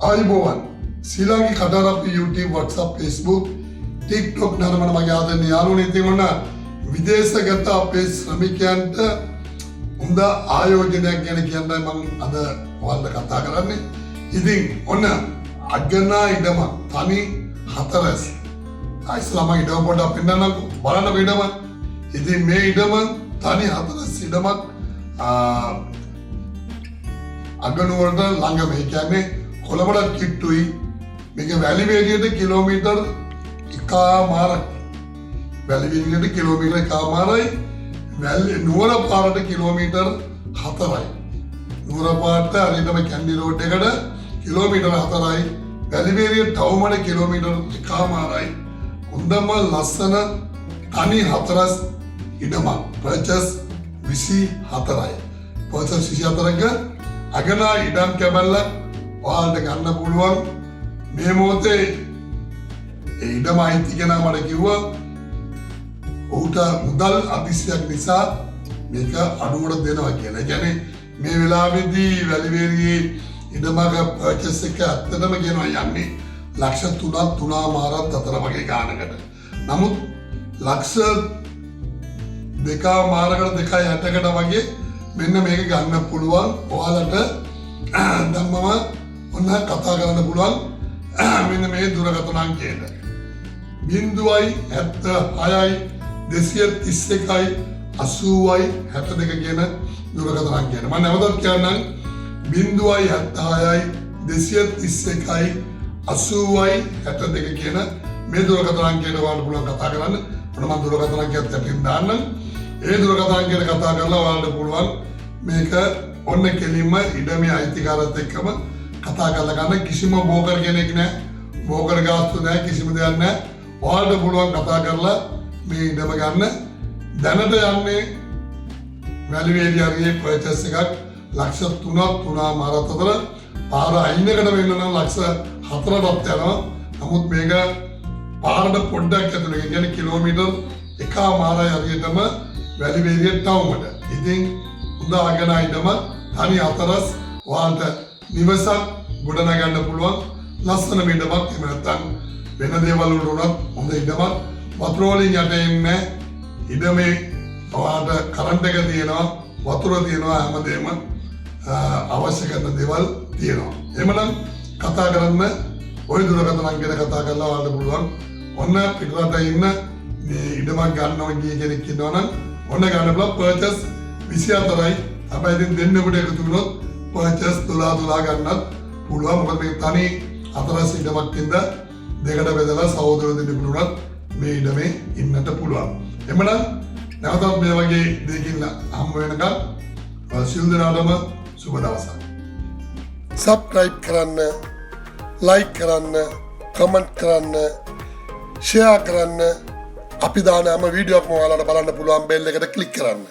ආයුබෝවන් ශ්‍රී ලාංකික කතාර අපි YouTube WhatsApp Facebook TikTok නරඹන මගේ ආදරණීය යාළුවනේ ඉතින් ඔන්න විදේශගත අපේ ශ්‍රමිකයන්ට හොඳ ආයෝජනයක් ගැන කියන්නයි මම අද ඔයාලට කතා කරන්නේ. ඉතින් ඔන්න අගනා ඉඩම තනි හතරස් ඉස්ලාම ඉඩම පොඩ්ඩක් පෙන්නන්නකෝ බලන්න ඉඩම. ඉතින් මේ ඉඩම තනි හතරස් ඉඩමක් අගනුවරට ළඟ මේ කියන්නේ කොළඹට කිට්ටුයි. මේක වැලිවේලියට කිලෝමීටර් එකමාරක්. වැලිවේලියට කිලෝමීටර් එකමාරයි. නුවර පාරට කිලෝමීටර් 4යි. නුවර පාරට හරියටම කැන්ඩි රෝඩ් එකට කිලෝමීටර් 4යි. වැලිවේලිය ටවුමට කිලෝමීටර් එකමාරයි. හොඳම ලස්සන තනි හතරස් ඉඩමක්. පර්චස් 24යි. පර්චස් 24ක අගනා ඉඩම් කැබල්ල ඔයාලට ගන්න පුළුවන්. මේ මොහොතේ ඒ ඉඩම අයිති කෙනා මට කිව්වා ඔහුට මුදල් අතිශයක් නිසා මේක අඩුවට දෙනවා කියලා. ඒ කියන්නේ මේ වෙලාවේදී වැලිවේරියේ ඉඩමක පර්චස් එක ඇත්තටම කියනවා යන්නේ ලක්ෂ 3.5 අතර වගේ ගානකට. නමුත් ලක්ෂ 2.5කට 2.60කට වගේ මෙන්න මේක ගන්න පුළුවන්. ඔයාලට ධම්මම ඔන්න කතා කරන්න පුළුවන් මෙන්න මේ දුරකථන අංකයට 076යි 231යි 80යි 72 කියන දුරකථන අංකයට. මම නැවතත් කියන්නම් 076යි 231යි 80යි 72 කියන මේ දුරකථන අංකයට ඔයාලට පුළුවන් කතා කරන්න. මම දුරකථන අංකයත් යටින් දාන්නම්. ඒ දුරකථන අංකයට කතා කරලා ඔයාලට පුළුවන් මේක ඔන්න කෙලින්ම ඉඩමේ අයිතිකාරත් එක්කම කතා කරලා ගන්න. කිසිම බෝකර් කෙනෙක් නැහැ. බෝකර් ගාස්තු නැහැ. කිසිම දෙයක් නැහැ. ඔයාලට පුළුවන් කතා කරලා මේ ඉඩම ගන්න. දැනට යන්නේ වැලිවේලිය හරියේ පර්චස් එකක් ලක්ෂ 3.5 අතර. පාර අයිනකට වෙන්න නම් ලක්ෂ 4ටත් යනවා. නමුත් මේක පාරට පොඩ්ඩක් ඇතුළේ කියන්නේ කිලෝමීටර් එකමාරයි හරියටම වැලිවේලිය ටවුමට. ඉතින් හොඳ අගනා ඉඩම තනි හතරස් ඔයාලට නිවසක් ගොඩනගන්න පුළුවන් ලස්සන ඉඩමක්. එහෙම නැත්නම් වෙන දේවල් වලට උනත් හොඳ ඉඩමක්. වතුර වලින් යට එන්නේ ඉඩමේ ඔයාලට කරන්ට් එක තියෙනවා, වතුර තියෙනවා, හැමදේම අවශ්‍ය කරන දේවල් තියෙනවා. එහෙමනම් කතා කරන්න ওই දුරකථන අංකයට කතා කරලා ඔයාලට පුළුවන් ඔන්න පිටරට ඉන්න මේ ඉඩමක් ගන්නවා කිය කෙනෙක් ඉන්නවනම් ඔන්න ගන්න පුළුවන්. පර්චස් 24යි. හැබැයි ඉතින් දෙන්නෙකුට එකතු වුණොත් පර්චස් 12 ගන්නත් පුළුවන්. මොකද මේ තනි හතරස් ඉඩමක් ඉඳ දෙකට බෙදලා සහෝදරයෝ දෙන්නෙකුට මේ ඉඩමේ ඉන්නට පුළුවන්. එමනම් නැවතත් මේ වගේ දෙකින් හම්බ වෙනකම් සියලු දෙනාටම සුබ දවසක්. සබ්ස්ක්‍රයිබ් කරන්න, ලයික් කරන්න, කමෙන්ට් කරන්න, ෂෙයා කරන්න. අපි දාන හැම වීඩියෝක්ම ඔයාලට බලන්න පුළුවන් බෙල් එකට ක්ලික් කරන්න.